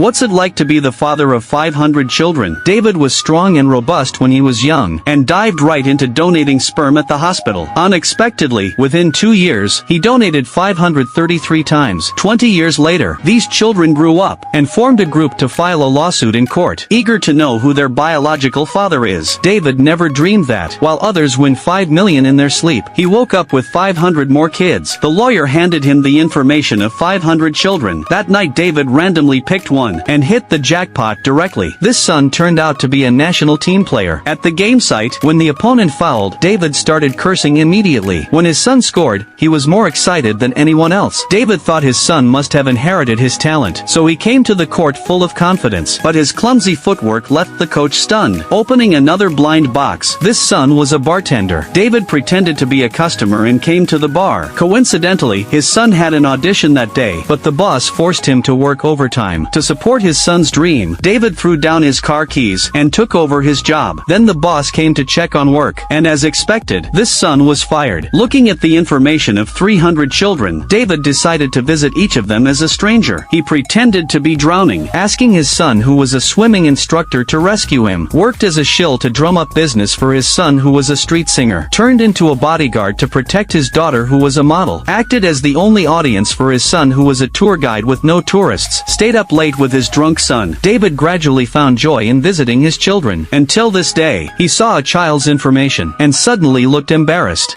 What's it like to be the father of 500 children? David was strong and robust when he was young, and dived right into donating sperm at the hospital. Unexpectedly, within 2 years, he donated 533 times. 20 years later, these children grew up, and formed a group to file a lawsuit in court, eager to know who their biological father is. David never dreamed that, while others win 5 million in their sleep, he woke up with 500 more kids. The lawyer handed him the information of 500 children. That night David randomly picked one, and hit the jackpot directly. This son turned out to be a national team player. At the game site, when the opponent fouled, David started cursing immediately. When his son scored, he was more excited than anyone else. David thought his son must have inherited his talent, so he came to the court full of confidence. But his clumsy footwork left the coach stunned. Opening another blind box, this son was a bartender. David pretended to be a customer and came to the bar. Coincidentally, his son had an audition that day, but the boss forced him to work overtime. To support his son's dream, David threw down his car keys and took over his job. Then the boss came to check on work, and as expected, this son was fired. Looking at the information of 300 children, David decided to visit each of them as a stranger. He pretended to be drowning, asking his son, who was a swimming instructor, to rescue him. Worked as a shill to drum up business for his son, who was a street singer. Turned into a bodyguard to protect his daughter, who was a model. Acted as the only audience for his son, who was a tour guide with no tourists. Stayed up late with his drunk son. David gradually found joy in visiting his children. Until this day, he saw a child's information, and suddenly looked embarrassed.